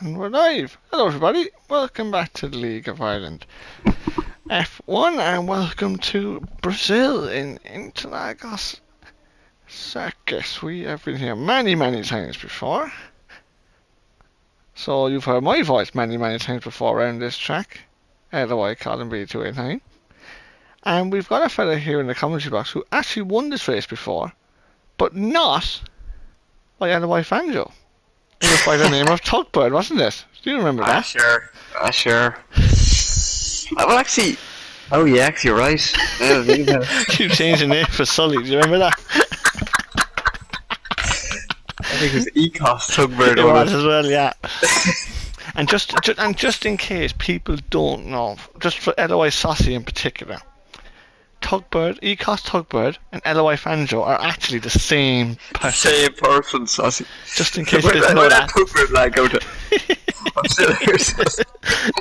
And we're live. Hello everybody, welcome back to the League of Ireland F1 and welcome to Brazil in Interlagos Circus. We have been here many times before. So you've heard my voice many times before around this track. Otherwise Colin B289. And we've got a fella here in the commentary box who actually won this race before, but not by Otherwise Fanjo. It was by the name of Tugbird, wasn't it? Do you remember that? Sure. Well, actually, yeah, actually, you're right. You changed the name for Sully. Do you remember that? I think it was Ecos Tugbird. It was as well, yeah. And just in case people don't know, just for Eloy Saucy in particular, Tugbird, Ecos Tugbird, and Eloy Fanjo are actually the same person. Same person, Saucy. Just in case you didn't know that. Tugbird like go to. I'm still here.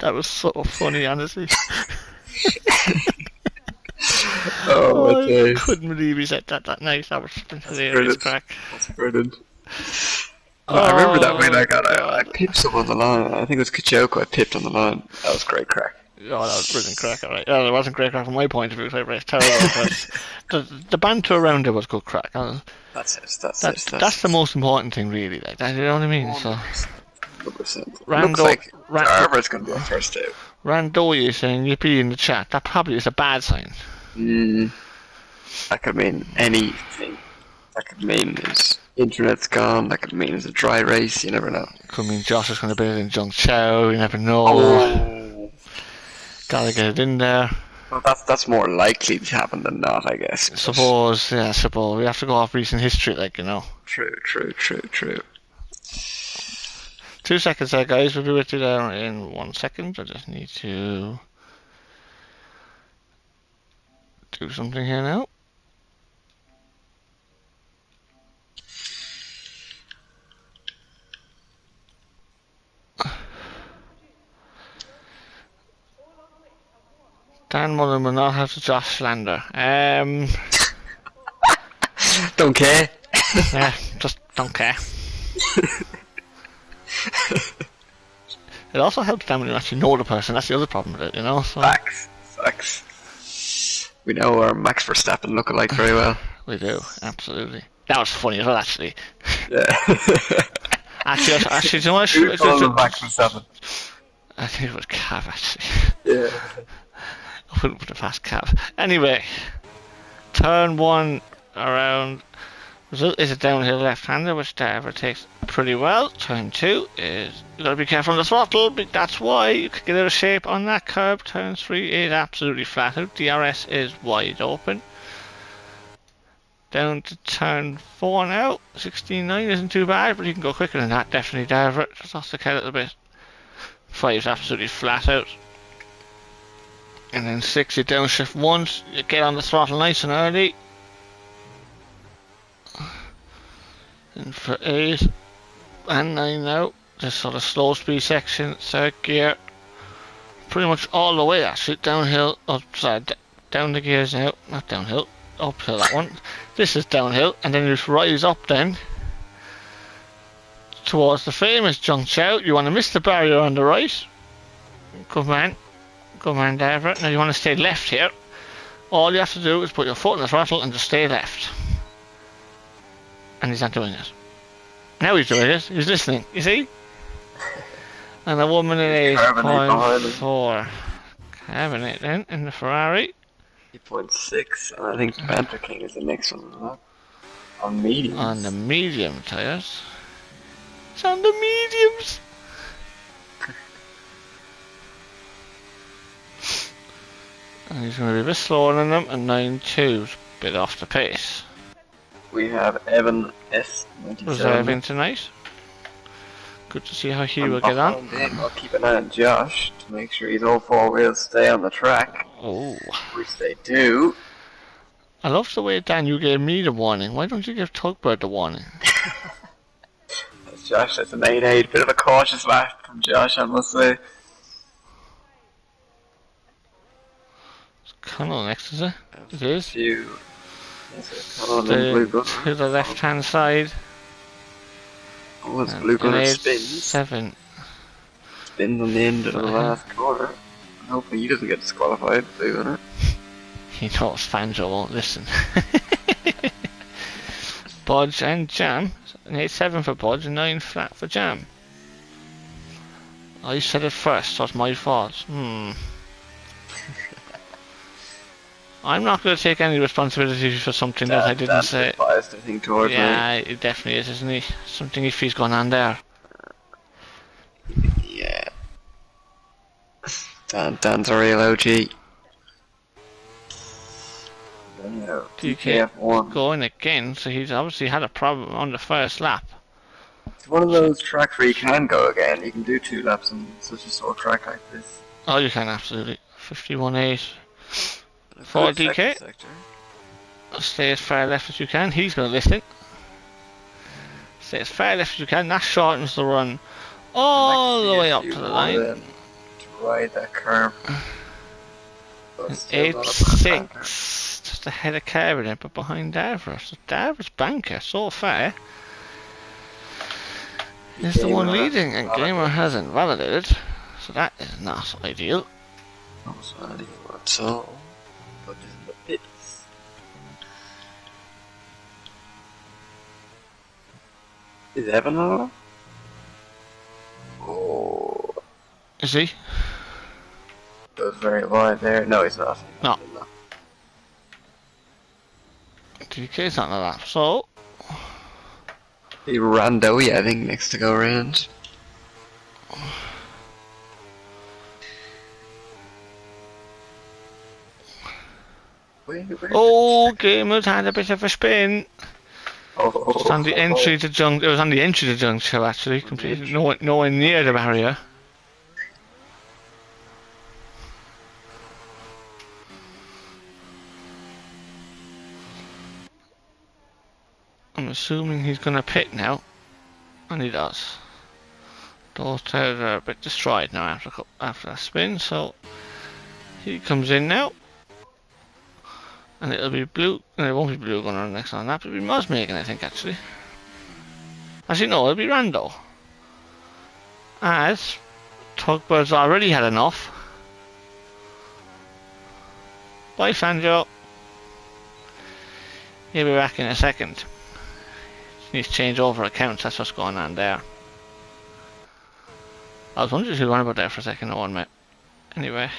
That was so funny, honestly. I couldn't believe he said that night. That was hilarious crack. That's brilliant. I remember that when I pipped someone on the line. I think it was Kachoko I pipped on the line. That was great crack. Oh, that was brilliant crack, alright. Yeah, it wasn't great crack from my point of view, it was terrible. But the banter around it was good crack. That's the most important thing, really. Like that, you know what I mean? 100%. Rando, looks like Arbor's going to be first out. Randoye saying yippee in the chat. That probably is a bad sign. That could mean anything. That could mean his internet's gone. That could mean it's a dry race. You never know. Could mean Josh is going to beat it in Zheng Chao. You never know. Oh. Gotta get it in there. Well, that's more likely to happen than not, I guess. Suppose. We have to go off recent history, like, you know. True. 2 seconds there, guys. We'll be with you there in 1 second. I just need to do something here now. Dan Mullen will not have to Josh slander. Don't care. Yeah, just don't care. It also helps them when you actually know the person. That's the other problem with it, you know. So. Facts. We know our Max Verstappen lookalike very well. We do, absolutely. That was funny as well, actually. Yeah. actually, do you know what? Who called him Max Verstappen? I think it was Cav, actually. Yeah. I wouldn't put it past Cav. Anyway, turn 1 around. Result is a downhill left-hander, which Darver takes pretty well. Turn 2 is, you gotta be careful on the throttle, but that's why you could get out of shape on that curb. Turn 3 is absolutely flat out. DRS is wide open. Down to turn 4 now. 16.9 isn't too bad, but you can go quicker than that, definitely, Darver. Just lost the car a little bit. 5 is absolutely flat out. And then 6, you downshift once, you get on the throttle nice and early. And for 8 and 9 now, this sort of slow speed section, third gear, pretty much all the way actually, downhill, down the gears now, not downhill, uphill that one. This is downhill, and then you just rise up then, towards the famous Zheng Chao. You want to miss the barrier on the right. Good man, Darver. Now you want to stay left here. All you have to do is put your foot on the throttle and just stay left. And he's not doing it. Now he's doing it. He's listening. You see? And a 1 minute 8.4. Cabernet then in the Ferrari. 8.6. And I think Banter King is the next one. On medium. On the medium tyres. It's on the mediums. And he's going to be a bit slower than them, and 9.2's a bit off the pace. We have Evan S97. Reserving tonight. Good to see how he will get on. I'll keep an eye on Josh to make sure his all 4 wheels stay on the track. Oh. Which they do. I love the way, Dan, you gave me the warning. Why don't you give Tugbird the warning? That's Josh, that's an 8.8. Bit of a cautious lap from Josh, I must say. Connell next, is it? It is. To the left hand side. Oh, it's Blue Gunner spins. 7. spins on the end of the last corner. Hopefully he doesn't get disqualified, doing it. He knows Fangio won't listen. Budge and Jam. An 8-7 for Budge and 9 flat for Jam. I said it first, so it's my fault. I'm not going to take any responsibility for something that I didn't say. Biased, I think, towards yeah, it definitely is, isn't he? Something he feels going on there. Yeah. Dan's a real OG. DK going again, so he's obviously had a problem on the first lap. It's one of those tracks where you can go again. You can do 2 laps on such a short track like this. Oh, you can, absolutely. 51.8 for DK. Stay as far left as you can. He's going to listen. Stay as far left as you can. That shortens the run all the way up to the line. To ride that curve. 8-6. Just ahead of Carradine, but behind Davros. So Davros Banker, so far, is the one leading, and Gamer hasn't validated. So that is not ideal. Not ideal at all. But in the pits. Is Evan on? Oh. Is he? Goes very wide there. No, he's not. No. DK's on the lap, so. Rando, yeah, I think next to go around. Oh, Gamer's had a bit of a spin. Oh, Just on the entry to Jung. It was on the entry to Jung show actually, completely nowhere near the barrier. I'm assuming he's gonna pit now, and he does. Those tires are a bit destroyed now after that spin, so he comes in now. And it'll be blue, and it won't be blue going on the next on that, it'll be Mosmegan, I think, actually. Actually, no, it'll be Rando. As Tugbird's already had enough. Bye, Fangio. He'll be back in a second. Needs to change over accounts, that's what's going on there. I was wondering if you'd want about that for a second, I won, mate. Anyway.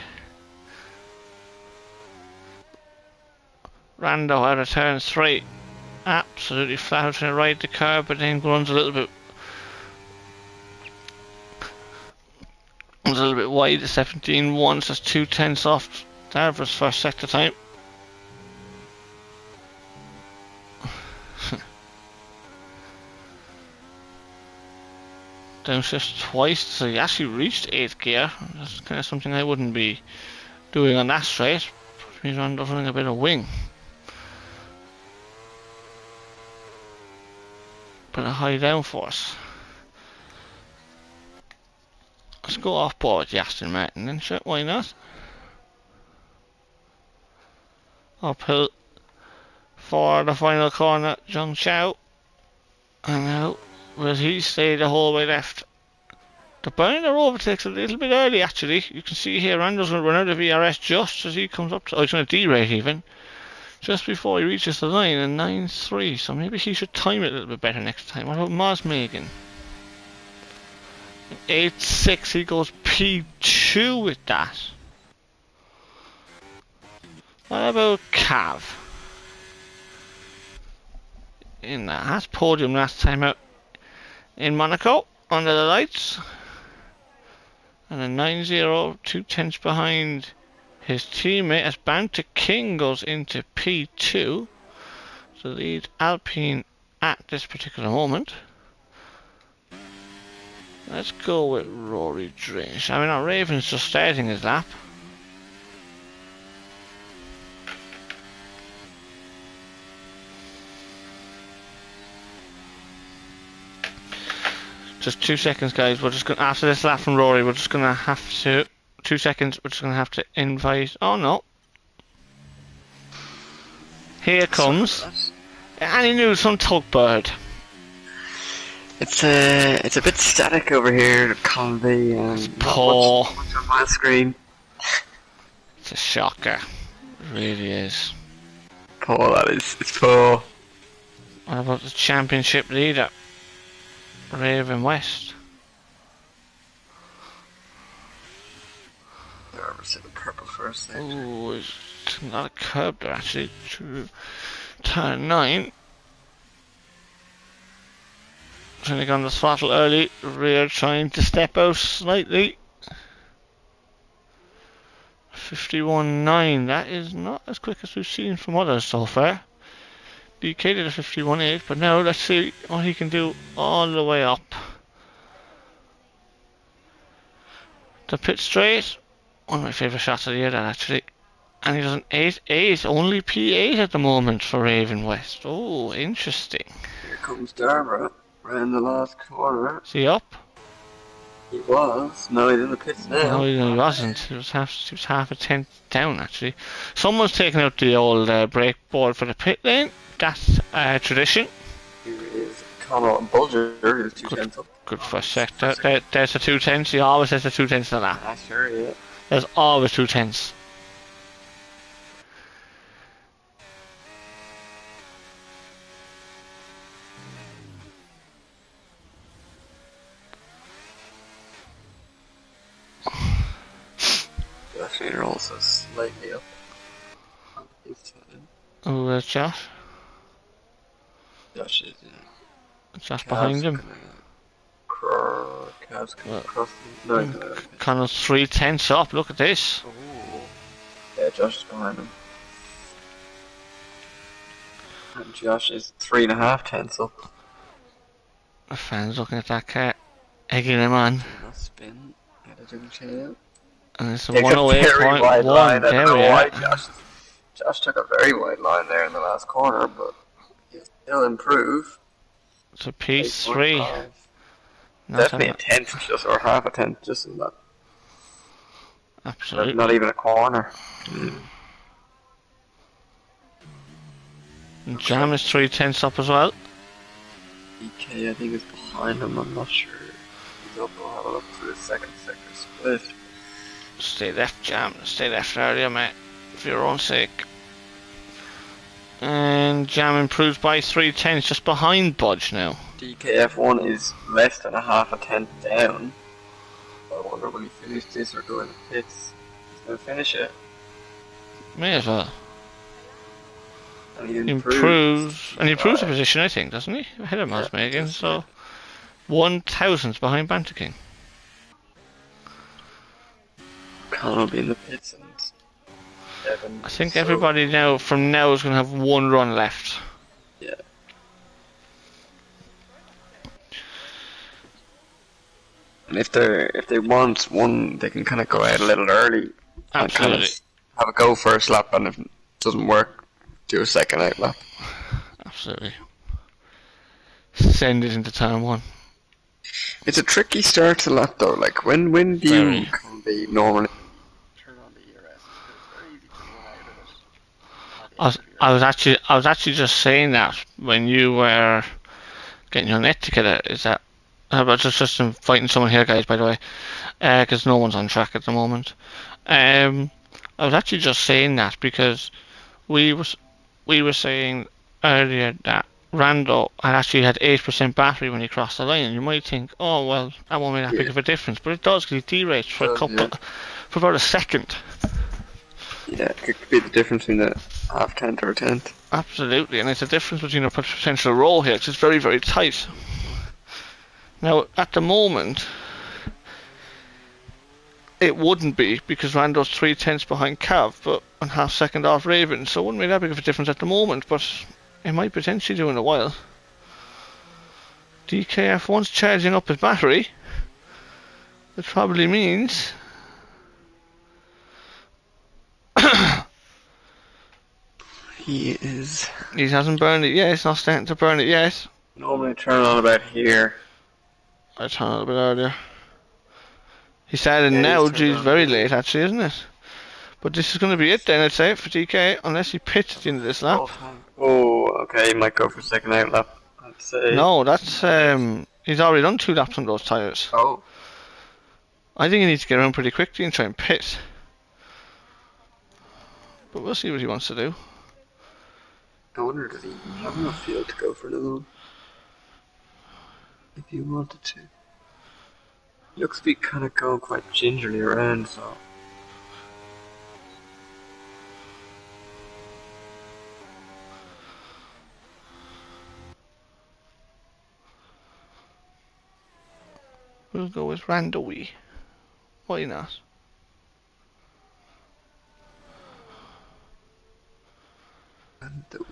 Rando out of turn 3. Absolutely flat out trying to ride the curb, but then runs a little bit wide. The 17.1, so that's 2/10 off Davros first sector time. Downshift twice, so he actually reached 8th gear. That's kind of something I wouldn't be doing on that straight. Means Rando's running a bit of wing. Bit of high downforce. Let's go off board the Aston Martin then, sure, why not? Uphill for the final corner, Zhang Chao. And now, will he stay the whole way left? The burner overtakes a little bit early actually. You can see here Rando's going to run out of ERS just as he comes up to, oh, he's going to derate even. Just before he reaches the line in 9.3, so maybe he should time it a little bit better next time. What about Mosmegan? 8.6, he goes P2 with that. What about Cav? In that has podium last time out in Monaco, under the lights. And a 9.0, 2/10 behind his teammate as Banter King goes into P2 to lead Alpine at this particular moment. Let's go with Rory Drench. I mean, our Raven's just starting his lap. Just 2 seconds, guys. We're just going after this lap from Rory. We're just gonna have to 2 seconds. We're just gonna have to invite. Oh no! Here comes any news from Tugbird. It's a bit static over here at Convey and poor. not much on my screen. It's a shocker. It really is. Poor that is. It's poor. What about the championship leader? Raven West. I'll see the purple first there. Ooh, it's not a curb there actually. To turn 9. Trying to go on the throttle early. Rear trying to step out slightly. 51.9. That is not as quick as we've seen from others so far. DK did a 51.8, but now let's see what he can do all the way up. The pit straight. One of my favourite shots of the year, that actually. And he does an 8.8, only P8 at the moment for Raven West. Oh, interesting. Here comes Darver, round the last corner. Is he up? He was. No, he's in the pits now. No, he wasn't. He was half a tenth down actually. Someone's taken out the old brake board for the pit lane. That's tradition. Here is Connor and Bulger, who's 2 tenths up. Good first sector. There's the 2 tenths. He always has the 2 tenths in that. Ah, sure, yeah. There's always 2 tenths. Actually, you're also slightly up. Oh, there's Josh. Josh is, Josh behind him. Cavs coming across the... No, Connor's 3 tenths up. Look at this. Ooh. Yeah, Josh is behind him. And Josh is 3.5 tenths up. The fans looking at that car, egging him on. Nice spin. Had a double tail. And it's a 108.1. There we are. Josh took a very wide line there in the last corner, but he'll still improve. It's a P3. Definitely a tenth, just or half a tenth, just in that. Absolutely. Not even a corner. And Jam is 3 tenths up as well. DK, I think, is behind him. I'm not sure. He's up. We'll have a look for the second sector split. Stay left, Jam. Stay left earlier, mate. For your own sake. And Jam improves by 3 tenths, just behind Budge now. DKF1 is less than a half a tenth down. I wonder will he finish this or go in the pits. He's going to finish it. May as well. And he improves the position, I think, doesn't he? Ahead of Miles Megan, so 1,000 behind Banter King. Connor will be in the pits and Evan. I think everybody now from now is going to have 1 run left. Yeah. And if they want one, they can kind of go out a little early. Absolutely. And kind of have a go first lap, and if it doesn't work, do a second out lap. Absolutely. Send it into turn 1. It's a tricky start to lap though. Like when do you be normally turn on the ERS? It's very easy to run out of it. I was actually just saying that when you were getting your net together. Is that I was just inviting someone here, guys, by the way, because no one's on track at the moment. I was actually just saying that because we were saying earlier that Rando had actually had 8% battery when he crossed the line, and you might think, oh well, that won't make that big of a difference, but it does because he deraced for for about a second. Yeah, it could be the difference between a half tenth or a tenth. Absolutely, and it's a difference between a potential roll here, because it's very, very tight. Now, at the moment, it wouldn't be, because Rando's 3 tenths behind Cav, but a half second off Raven, so it wouldn't make that big of a difference at the moment, but it might potentially do in a while. DKF1's charging up his battery, which probably means he hasn't burned it yet. He's not starting to burn it yet. Normally turn on about here. I turned on a bit earlier. He started now. Geez, very late actually, isn't it? But this is going to be it then, I'd say, for DK, unless he pits at the end of this lap. Oh, okay, he might go for second out lap, I'd say. No, that's He's already done 2 laps on those tyres. Oh. I think he needs to get around pretty quickly and try and pit. But we'll see what he wants to do. I wonder, does he have enough fuel to go for another one? If he wanted to. He looks to be kind of going quite gingerly around, so. We'll go with Randowy. Why not? Randowy.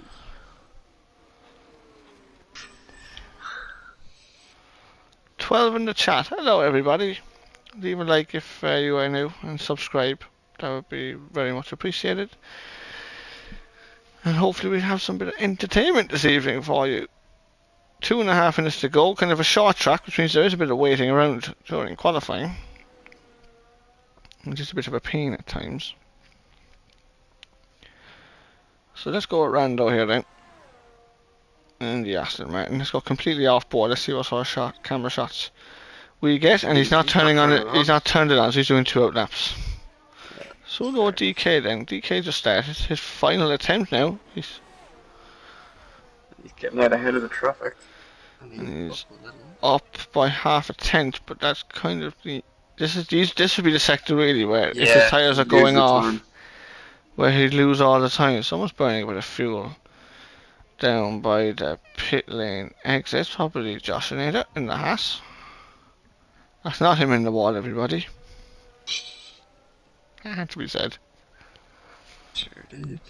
"12 in the chat. Hello everybody. Leave a like if you are new and subscribe. That would be very much appreciated. And hopefully we'll have some bit of entertainment this evening for you. 2.5 minutes to go. Kind of a short track, which means there is a bit of waiting around during qualifying. And just a bit of a pain at times. So let's go with Rando here then. And the Aston Martin. Let's go completely off board. Let's see what sort of camera shots we get. And he's not turning on it. He's not turned it on, so he's doing 2 out laps. So we'll go with DK then. DK just started his final attempt now. He's getting out ahead of the traffic. And he's up by half a tenth, but that's kind of the. This would be the sector really where if the tyres are going off, where he'd lose all the time. Someone's burning a bit of fuel down by the pit lane exit. Probably Josh in the Haas. That's not him in the wall, everybody. That had to be said. Sure did.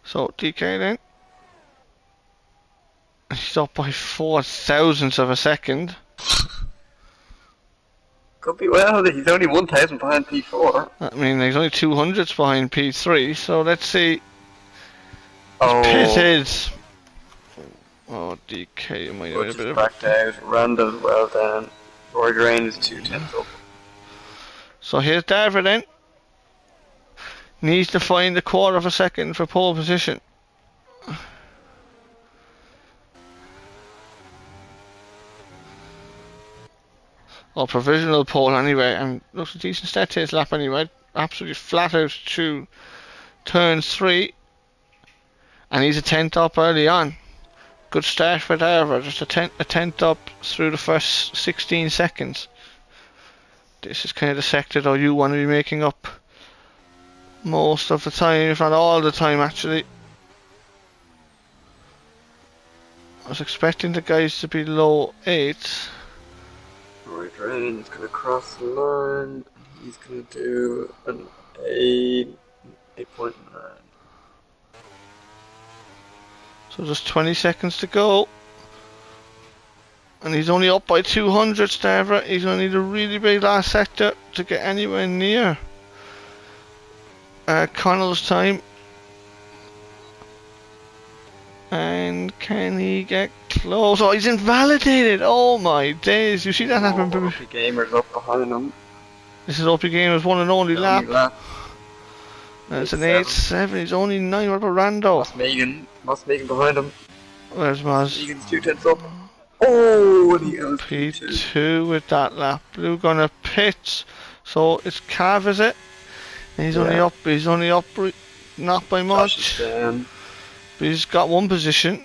So DK then. He's up by 4 thousandths of a second. Could be well. He's only 1,000 behind P4. I mean, he's only 200ths behind P3. So let's see. Oh. Pitted. Oh, DK might have a bit of. Backed out. Randall's well down. Roy Drain is 2 tenths up. So here's Darver then. Needs to find a 1/4 of a second for pole position. Or provisional pole anyway, and looks a decent start to his lap anyway. Absolutely flat out through turn 3. And he's a 10th up early on. Good start for Darver, just a tenth up through the first 16 seconds. This is kind of the sector though you want to be making up most of the time, if not all the time actually. I was expecting the guys to be low 8. Roy Drain is going to cross the line. He's going to do an 8.9. So just 20 seconds to go. And he's only up by 200, Darver. He's going to need a really big last sector to get anywhere near Connell's time. And can he get close? Oh, he's invalidated! Oh my days! You see that happen? Opie Gamer's up behind him. This is Opie Gamer's one and only lap. That's an 8.7. He's only 9. What about Rando? Moss Megan behind him. Where's Moss? Megan's 2 tenths up. Oh, and he goes P2 with that lap. Blue gonna pit. So it's Cav, is it? And he's only up. He's only up, not by much. But he's got 1 position.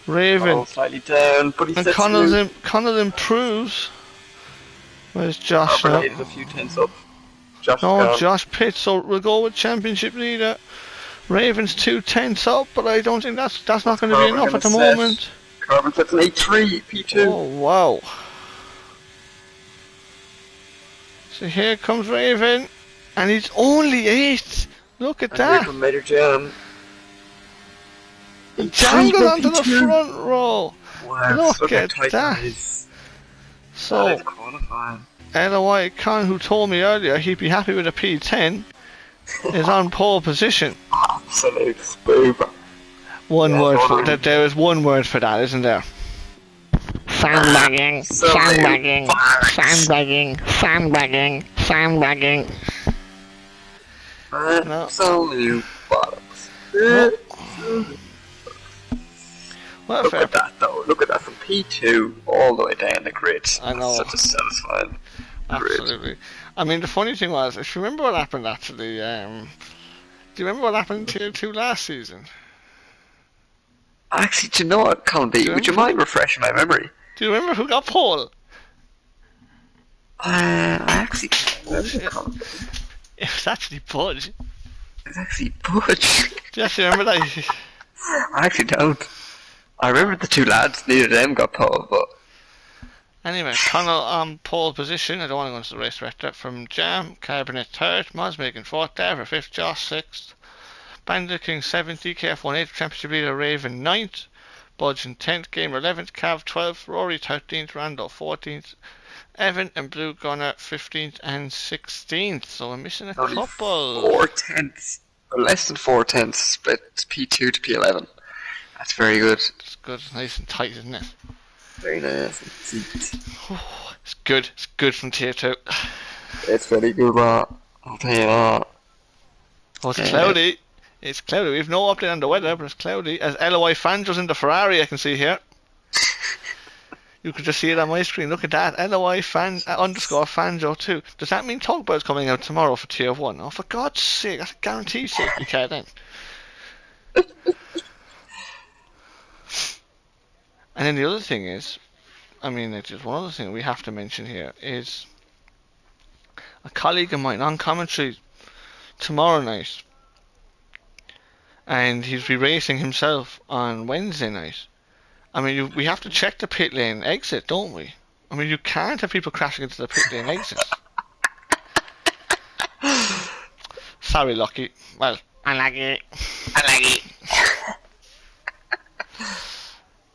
Raven. Slightly down, but he's Connell improves. Where's Josh now? He's a few tenths up. Josh pits. So we'll go with championship leader. Raven's 2 tenths up, but I don't think that's not going to be enough at the moment. Carbon sets an 8.3, P2. Oh wow! So here comes Raven, and he's only 8. Look at that! Here comes Major Jam. He jangled onto the front row. Wow! Look at that! So, LOI Khan, who told me earlier he'd be happy with a P10, is on pole position. Absolute spoober. There is one word for that, isn't there? Sandbagging, sandbagging, sandbagging, sandbagging, sandbagging. Absolute bollocks. No. What a Look fair at that though. Look at that from P2 all the way down the grid. I know. Such a satisfying grid. Absolutely. I mean, the funny thing was, if you remember what happened actually, do you remember what happened in Tier 2 last season? Actually, do you know what, Colin B? Would you mind refreshing my memory? Do you remember who got pole? I actually can't remember, Colin B. It was actually Budge. It's actually Butch. Do you actually remember that? I actually don't. I remember the two lads, neither of them got pole, but... Anyway, Connell on pole position. I don't want to go into the race director. From Jam, Carbonet third, Moz making fourth there for fifth, Josh sixth. Bandit King 70, KF1 8th, Championship leader Raven 9th, Budge in 10th, Gamer 11th, Cav 12th, Rory 13th, Randall 14th, Evan and Blue Gunner 15th and 16th. So we're missing a Only couple. 4/10, or less than 4/10 split P2 to P11. That's very good. It's good, nice and tight, isn't it? Very nice. It's good. It's good from Tier 2. It's very good, I'll tell you what. Oh, it's cloudy. It's cloudy. We've no update on the weather, but it's cloudy. As LOI Fanjo's in the Ferrari, I can see here. You can just see it on my screen. Look at that. LOI fan underscore Fanjo 2. Does that mean Tugboat's coming out tomorrow for Tier 1? Oh, for God's sake. That's a guaranteed safety car then. And then the other thing is, I mean, just one other thing we have to mention here is a colleague of mine on commentary tomorrow night, and he'll be racing himself on Wednesday night. I mean, we have to check the pit lane exit, don't we? I mean, you can't have people crashing into the pit lane exit. Sorry, Lucky. Well, unlucky.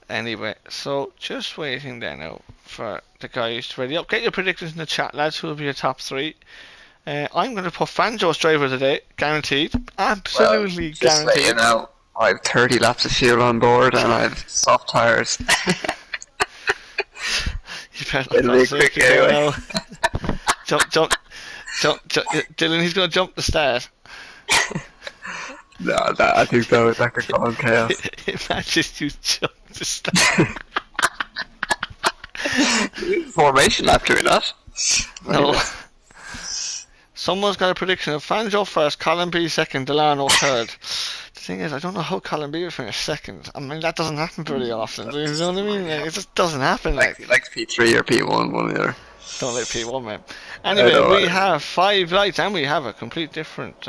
Anyway, so just waiting there now for the guys to ready up. Get your predictions in the chat, lads. Who will be your top three? I'm going to put Fanjo's driver today, guaranteed. Absolutely just guaranteed. Let you know, I have 30 laps of fuel on board and I have soft tyres. You better It'll be quick anyway. Jump. Dylan, he's going to jump the start. No, I think that could cause chaos. Imagine you jump the start. Formation lap, do we not? No. Someone's got a prediction of Fanjo first, Colin B second, Delano third. The thing is, I don't know how Colin B will finish second. I mean, that doesn't happen very often. You know what I mean? Like, it just doesn't happen. Like P3 or P1, one or the other. Don't like P1, man. Anyway, we have 5 lights and we have a complete different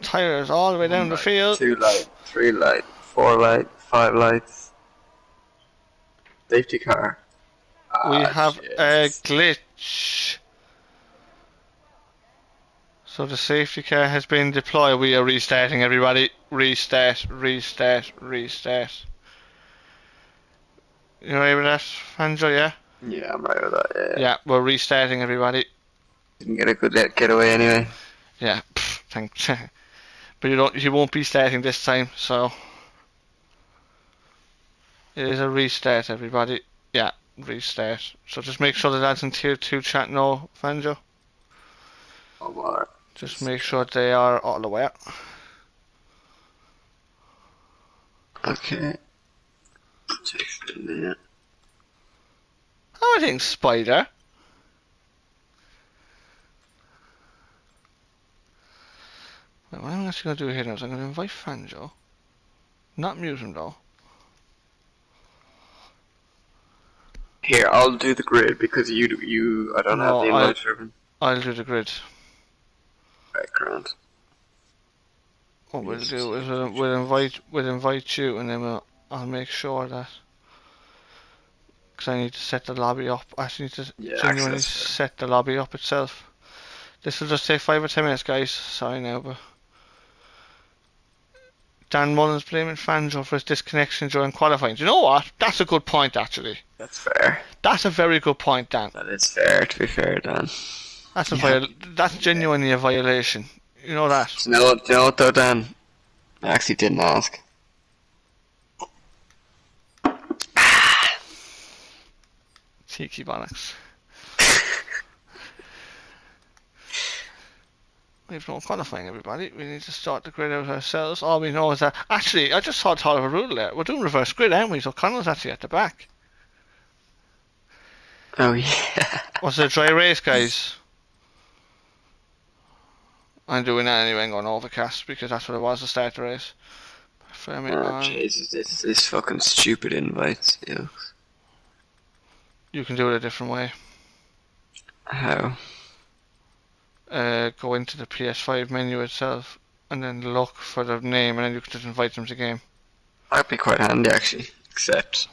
tyres all the way down the field. 2 light, 3 light, 4 light, 5 lights. Safety car. We have a glitch. So the safety car has been deployed. We are restarting, everybody. Restart. You alright with that, Fanjo, yeah? Yeah, I'm right with that, Yeah, we're restarting, everybody. Didn't get a good getaway anyway. Yeah, thanks. But you won't be starting this time, so it is a restart, everybody. Yeah, restart. So just make sure the lads in Tier 2 chat know, Fanjo. Oh, bother. Just make sure they are all aware. Okay. Text in there. How are things, Spider? Well, what I'm actually going to do here now is I'm going to invite Fanjo. Not mute him though. Here, I'll do the grid because I don't have the invite driven I'll do the grid. background. What we'll do is we'll invite you, and then I'll make sure that, because I need to set the lobby up. I actually need to genuinely set the lobby up itself. This will just take 5 or 10 minutes, guys. Sorry now, but Dan Mullins blaming Fanjo for his disconnection during qualifying. Do you know what? That's a good point, actually. That's fair. That's a very good point, Dan. That is fair, to be fair, Dan. That's that's genuinely a violation. You know that. Do you know what though, Dan? I actually didn't ask. Cheeky bollocks. We've no qualifying, everybody. We need to start the grid out ourselves. All we know is that... Actually, I just thought of a rule there. We're doing reverse grid, aren't we? So Connell's actually at the back. Oh, yeah. Was it a dry race, guys? I'm doing that anyway and going overcast because that's what it was to start the race. Oh, Jesus, this fucking stupid invites. Yeah. You can do it a different way. How? Go into the PS5 menu itself and then look for the name and then you can just invite them to the game. That'd be quite handy, actually. Except,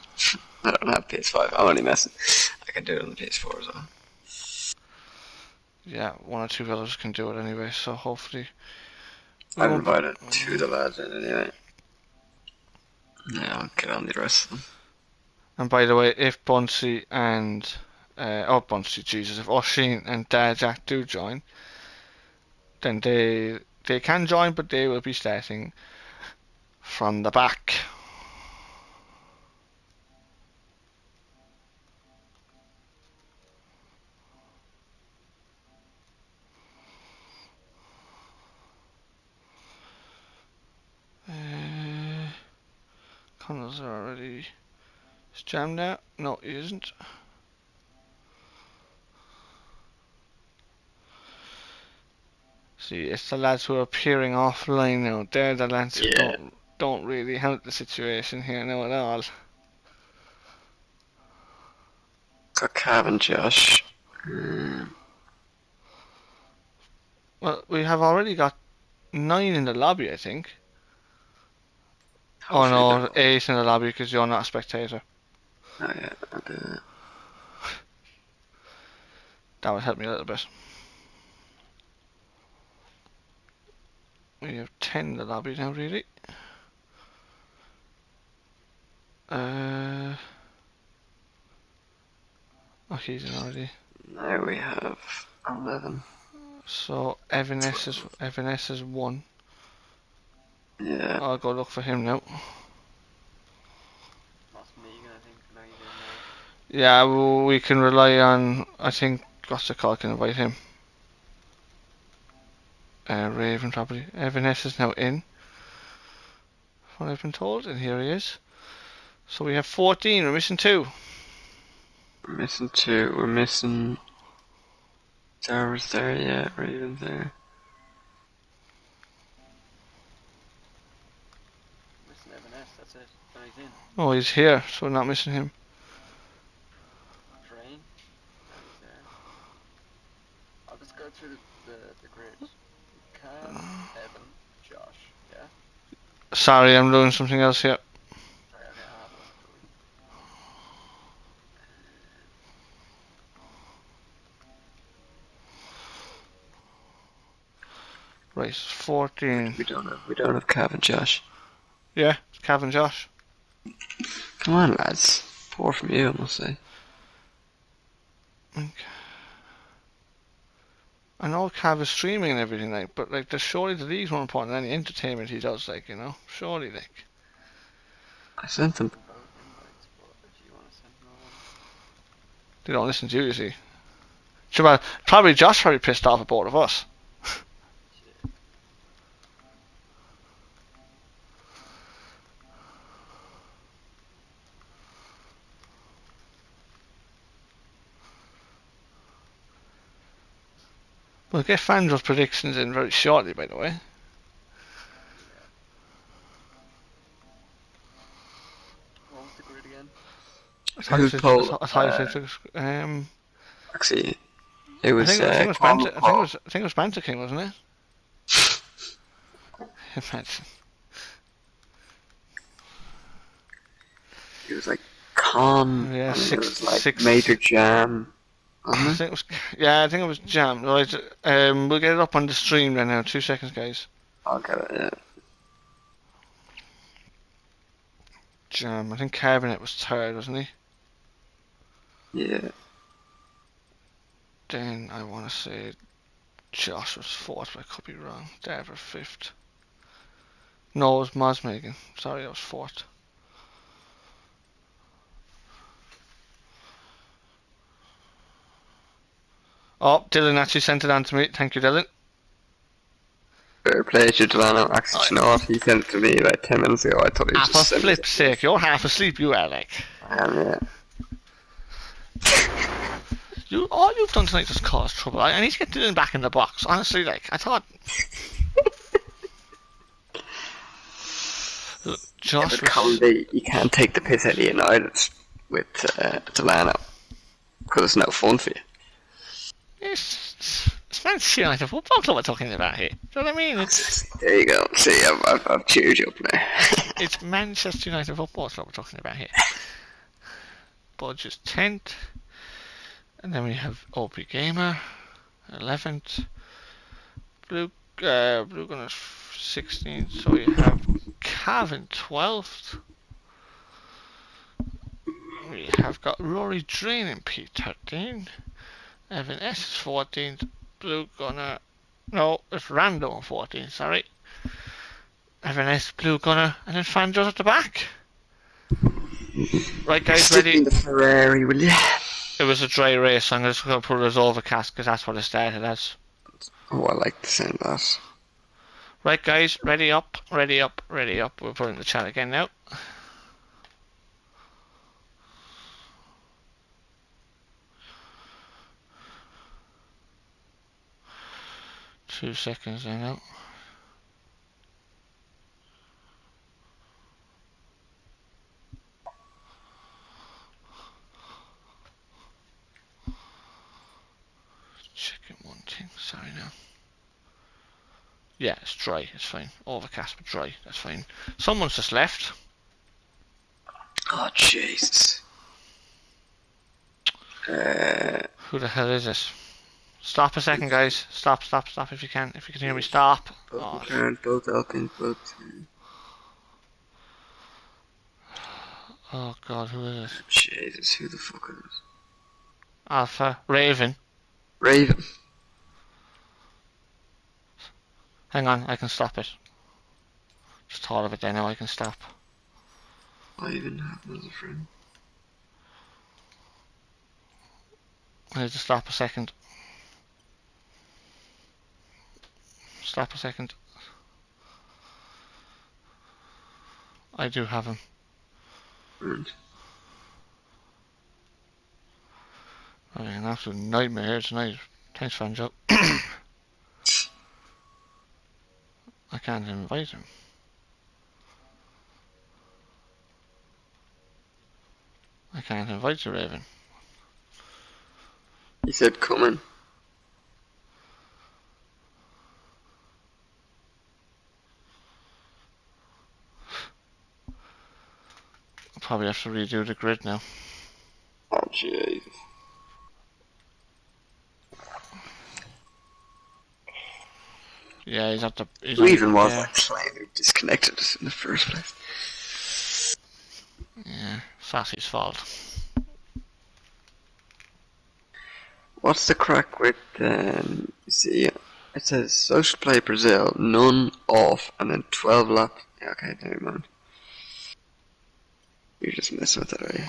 I don't have PS5. I'm only messing. I can do it on the PS4 as well. Yeah, one or two others can do it anyway, so hopefully... I've invited two of the lads in anyway. Yeah, I'll get on the rest of them. And by the way, if Bunsey and... Bunsey, Jesus, if Oshin and Jack do join, then they can join, but they will be starting from the back. Connell's already... Is Jam now? No, he isn't. See, it's the lads who are appearing offline now. They're the lads who don't really help the situation here now at all. Got Cav and Josh. Well, we have already got 9 in the lobby, I think. Oh no, 8 in the lobby because you're not a spectator. Oh yeah, I'll do that. That would help me a little bit. We have 10 in the lobby now, really. Oh, he's in already. Now we have 11. So Evanes is 1. Yeah. I'll go look for him now. That's Megan, I think. Now he's in there. Yeah, well, we can rely on. I think what's the call can invite him. Raven probably. Evanes is now in. What I've been told, and here he is. So we have 14. We're missing 2. We're missing 2. We're missing. Sarah's there, yeah. Raven's there. Missing Evan S, that's it. Now he's in. Oh, he's here, so we're not missing him. Train. Now he's there. I'll just go through the grid. Cam, Evan, Josh, yeah? Sorry, I'm doing something else here. Sorry, okay, I'll have a look. Right, 14. We don't have Cav and Josh. Yeah, it's Cav and Josh. Come on, lads. 4 from you, I must say. Okay. I know Cav is streaming and everything, like, but like, surely the league's more important than any entertainment he does, like, you know? Surely, like. I sent them. Both invites, but if you want to send another one. They don't listen to you see. Sure, well, probably Josh probably pissed off at both of us. Shit. We'll get Fandra's predictions in very shortly, by the way. What was the grid again? Actually, it was. I think it was Banter King, wasn't it? Imagine. It was like Con. Yeah, and it was like six. Major Jam. I think it was. Yeah, I think it was Jam. Right. We'll get it up on the stream right now. 2 seconds, guys. I'll get it. Yeah. Jam. I think Carbonet was 3rd, wasn't he? Yeah. Then I want to say Josh was 4th, but I could be wrong. Dave was 5th. No, it was Mosmegan. Sorry, I was 4th. Oh, Dylan actually sent it on to me. Thank you, Dylan. fair play to Delano. Actually, you know what? He sent it to me like 10 minutes ago. I thought he was For just sending it. flip's sake, you're half asleep, you are, like. I am, yeah. All you've done tonight is cause trouble. I need to get Dylan back in the box. Honestly, like, I thought... Josh But Conde, you can't take the piss out of United with Delano. Because it's no fun for you. It's Manchester United Football Club we're talking about here. Do you know what I mean? There you go. See, I've cheered you up now. It's Manchester United Football Club we're talking about here. Budget's 10th. And then we have OP Gamer, 11th. Blue Gunners, 16th. So we have Calvin, 12th. We have got Rory Drain in P13. Evan S is 14th. Blue Gunner. No, it's Rando on 14th, sorry. Evan S, Blue Gunner, and then Fanjo's at the back. Right, guys, Stick ready? in the Ferrari, will you? It was a dry race, so I'm just going to put it as overcast because that's what it started as. Oh, I like to send that. Right, guys, ready up, ready up, ready up. We'll put it in the chat again now. Two seconds there now. Checking one thing, sorry now. Yeah, it's dry, it's fine. Overcast but dry, that's fine. Someone's just left. Oh, Jesus. Who the hell is this? Stop a second, guys. Stop if you can. If you can hear me, stop. Oh, Both Elkins, both. oh God, who is this? Jesus, who the fuck is this? Alpha Raven. Raven. Hang on, I can stop it. Just thought of it there now, I can stop. I even have another friend. I need to stop a second. Stop a second. I do have him. Right. I mean, an absolute nightmare here tonight. Thanks, Fanjo. I can't invite him. I can't invite you, Raven. He said coming. I'll probably have to redo the grid now. Oh, Jesus. Yeah, he's at the... Who even was that client who disconnected us in the first place? Yeah, Sassy's fault. What's the crack with, you see, it says social play Brazil, none off, and then 12 lap. Yeah, okay, never mind. You're just messing with it, are you?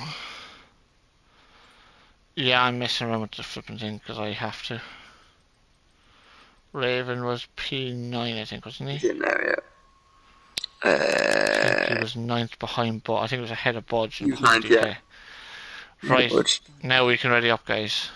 Yeah, I'm messing around with the flipping thing because I have to. Raven was P9, I think, wasn't he? Yeah, now, yeah. I think he was 9th behind, but I think it was ahead of Budge. He was 9th, yeah. Right, Budge. now we can ready up, guys.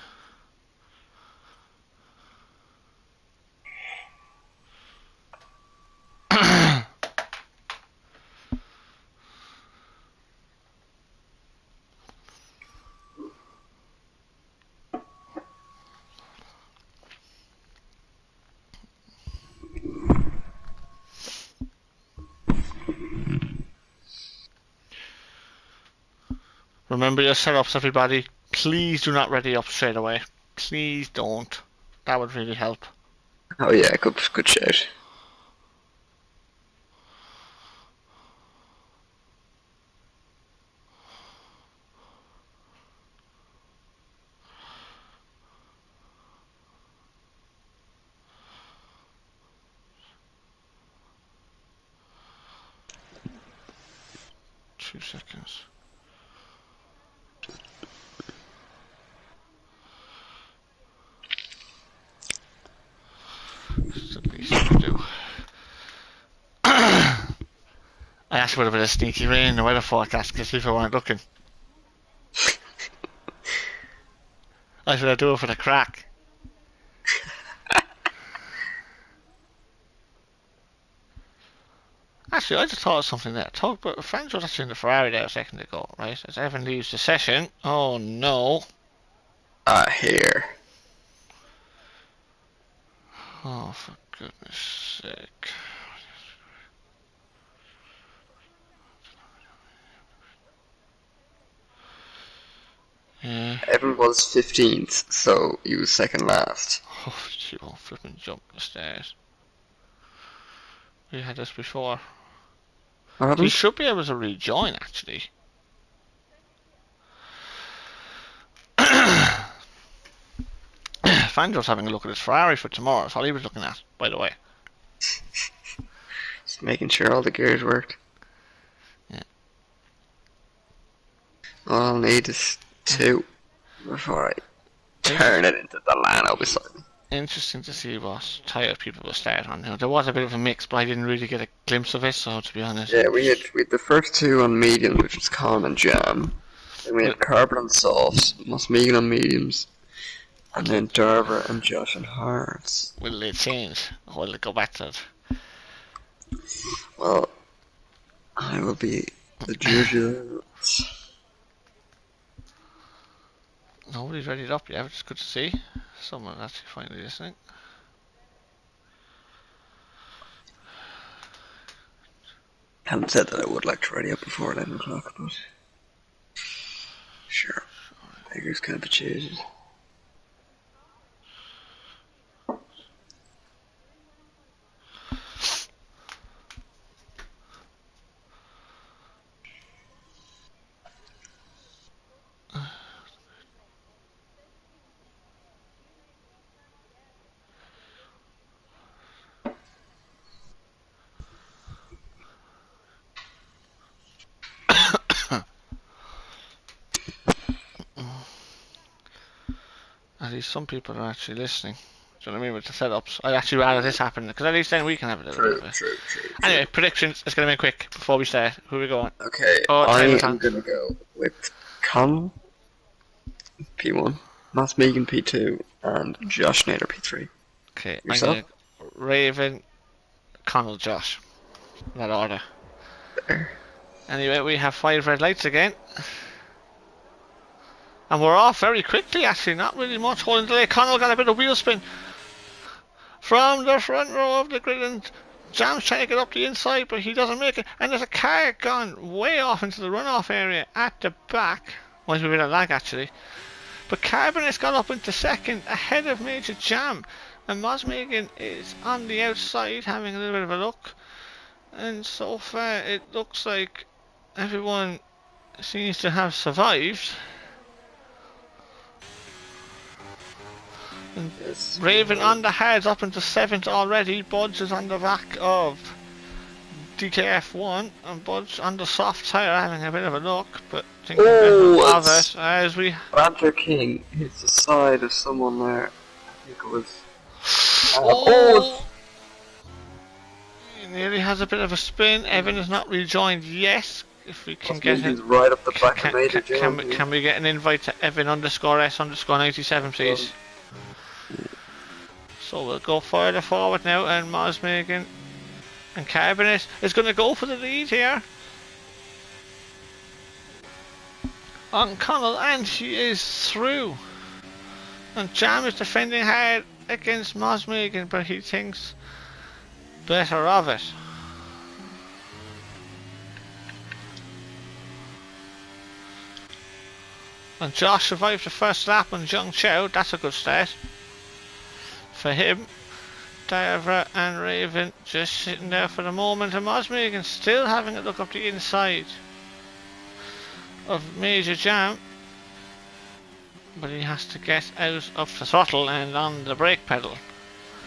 Remember your setups, everybody. Please do not ready up straight away. Please don't. That would really help. Oh yeah, good shout. Two seconds. That's the least I can do. I asked about a bit of sneaky rain in the weather forecast because people weren't looking. I should do it for the crack. Actually, I just thought of something there. Frank was actually in the Ferrari there a second ago, right? As Evan leaves the session. Oh no. Here. Oh, for goodness sake. Yeah. Evan was 15th, so he was second last. Oh, you won't flipping jump the stairs. We had this before. What He happened? should be able to rejoin, actually. Fanjo's having a look at his Ferrari for tomorrow. That's all he was looking at, by the way. Just making sure all the gears worked. Yeah. All I'll need is 2 before I turn it into the Lano beside me. Interesting to see what tyre people will start on. Now, there was a bit of a mix, but I didn't really get a glimpse of it, so to be honest. Yeah, we had the first 2 on mediums, which was calm and jam. Then we had Carbon on softs, Mosmegan on mediums, and then Darver and Josh on hards. Will they change? Or will they go back to it? Well, I will be the judge of that. Nobody's ready up yet, which is good to see. Someone actually finally listening. Haven't said that I would like to ready up before 11 o'clock, but sure. Beggars can't be choosers. At least some people are actually listening. Do you know what I mean with the setups? I'd actually rather this happen, because at least then we can have a little bit of it. True. Anyway, predictions. Let's get them in quick before we start. Who are we going? Okay, Oh, I time's am on. going to go with Con P1, Mosmegan P2, and Josh Nader P3. Okay, Yourself? I'm going to Raven, Connell, Josh. In that order. There. Anyway, we have 5 red lights again. And we're off very quickly, actually. Not really much holding delay. Connell got a bit of wheel spin from the front row of the grid, and Jam's trying to get up the inside, but he doesn't make it. And there's a car gone way off into the runoff area at the back. Might be a bit of lag, actually. But Carbonet's got up into second, ahead of Major Jam. And Mosmegan is on the outside, having a little bit of a look. And so far, it looks like everyone seems to have survived. And Yes. Raven on the hards up into 7th already. Budge is on the back of DKF1, and Budge on the soft tyre having a bit of a look, but thinking better of it as we. Banter King hits the side of someone there. I think it was. Oh! He nearly has a bit of a spin. Evan is not rejoined yet. If we can get Mosmegan's it. right up the back of Major Jam. Can we get an invite to Evan _S _97, please? So we'll go further forward now, and Mosmegan and Carbonet is going to go for the lead here on Connell, and she is through. And Jam is defending hard against Mosmegan, but he thinks better of it. And Josh survived the first lap on Zhang Chao. That's a good start for him. Diavra and Raven just sitting there for the moment, and Mosmegan still having a look up the inside of Major Jam, but he has to get out of the throttle and on the brake pedal.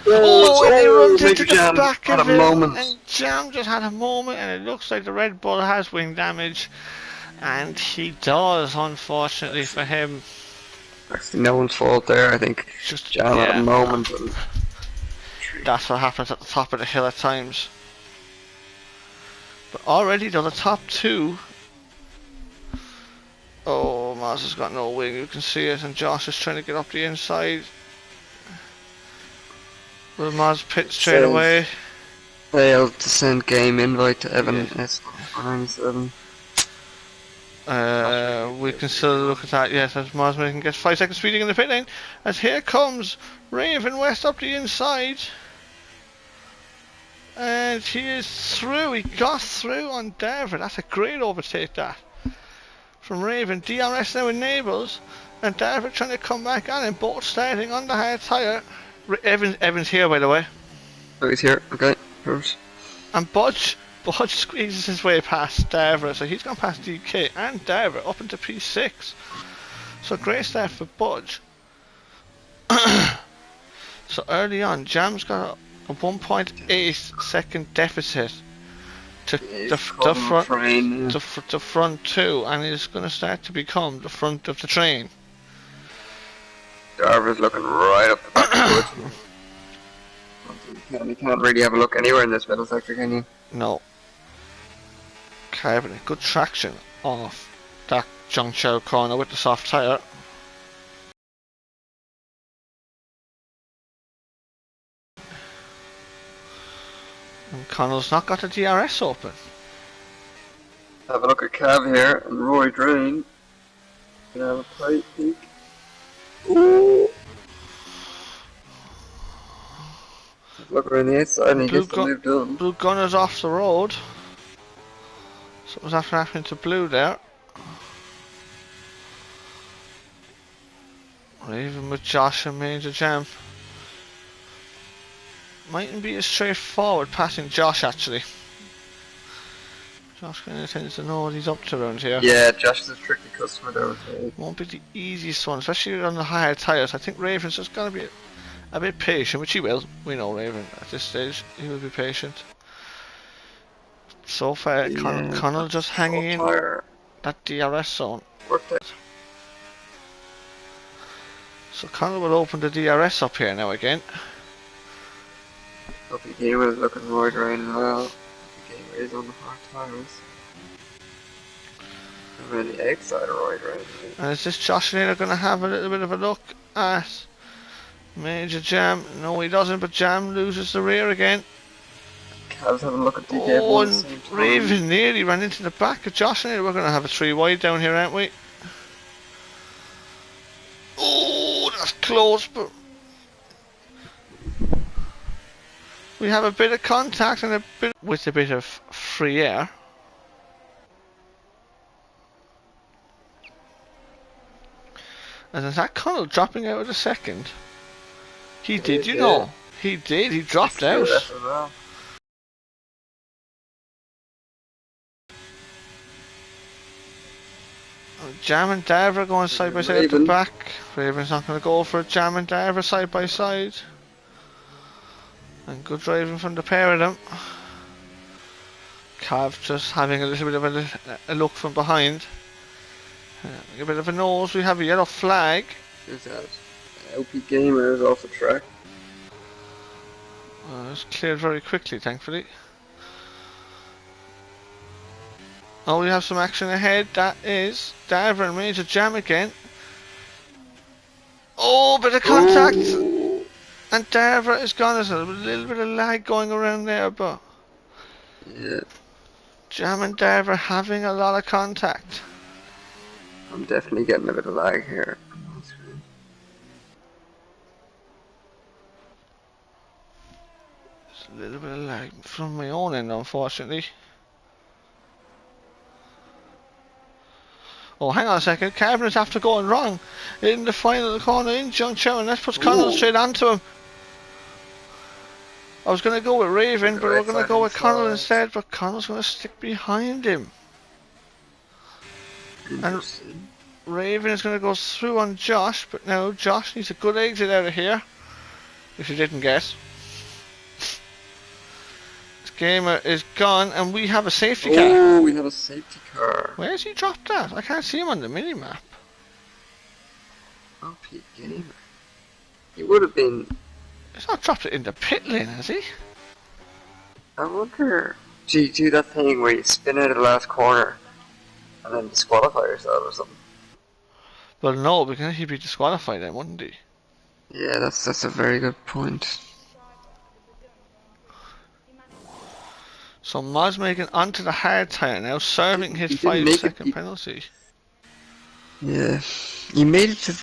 And he runs into the back of him, and Jam just had a moment, and it looks like the Red Bull has wing damage, and he does, unfortunately for him. Actually, no one's fault there. I think Just Jam had a moment. And that's what happens at the top of the hill at times. But already though, the top two. Oh, Maz has got no wing, you can see it, and Josh is trying to get up the inside. Will Maz pit straight away? Failed to send game invite to Evan Yeah. S97. We can still look at that, yes, as Maz can get 5 seconds speeding in the pit lane. As here comes Raven West up the inside. And he is through, he got through on Derver. That's a great overtake that. From Raven, DRS now enables, and Derver trying to come back on him, both starting on the hard tyre. Evans here, by the way. Oh, he's here, okay. First. And Budge squeezes his way past Derver, so he's gone past DK and Derver up into P6. So great start for Budge. So early on, Jam's got a 1.8 second deficit to the front two, and he's going to start to become the front of the train. Derver's looking right up the back of the You can't really have a look anywhere in this middle sector, can you? No. Carbon, good traction off that Zhongqiao corner with the soft tyre. And Connell's not got the DRS open. Have a look at Cav here and Roy Drain. Can I have a plate peek? Ooh! Look around the outside and he gets the move done. Blue Gunner's off the road. Something's after happening to Blue there. Even with Josh and Major Jam. Mightn't be as straightforward passing Josh actually. Josh kind of tends to know what he's up to around here. Yeah, Josh is a tricky customer there. Won't be the easiest one, especially on the higher tyres. I think Raven's just going to be a bit patient, which he will. We know Raven at this stage. He will be patient. So far, yeah, Connell just hanging in that DRS zone. Worked it. So Connell will open the DRS up here now again. Lucky Gamer is looking right as well. Lucky Gamer is on the hard tires. I'm really excited right. And is this Josh Naylor going to have a little bit of a look at Major Jam? No, he doesn't, but Jam loses the rear again. Cavs having a look at DK. Oh, and Raven nearly ran into the back of Josh Naylor. We're going to have a 3 wide down here, aren't we? Oh, that's close, but we have a bit of contact and with a bit of free air. And is that Connell dropping out of the second? He did, you know. He did, he dropped out. Jam and Derver going side by side at the back. Raven's not going to go for Jam and Derver side by side. And good driving from the pair of them. Cav just having a little bit of a look from behind. A bit of a nose. We have a yellow flag. Who's that? LP Gamer is off the track. It's cleared very quickly, thankfully. Oh, we have some action ahead. That is Derver and Major Jam again. Oh, bit of contact. Ooh. And Derver is gone. There's a little bit of lag going around there, but yeah. Jam and Derver having a lot of contact. I'm definitely getting a bit of lag here. There's a little bit of lag from my own end, unfortunately. Oh, hang on a second. Carvin is after going wrong in the final corner in Zhongqiao, and that puts Connell straight onto him. I was going to go with Raven, but we're going to go with Connell instead, but Connell's going to stick behind him. And Raven is going to go through on Josh, but now Josh needs a good exit out of here, if you didn't guess. This gamer is gone, and we have a safety car. Oh, we have a safety car. Where's he dropped that? I can't see him on the mini-map. LP Gamer. He would have been... He's not dropped it in the pit lane, has he? I wonder... do that thing where you spin out of the last corner and then disqualify yourself or something. Well, no, because he'd be disqualified then, wouldn't he? Yeah, that's a very good point. So Moz making onto the hard tire now, serving his He didn't make it, 5-second penalty. Yeah, he made it to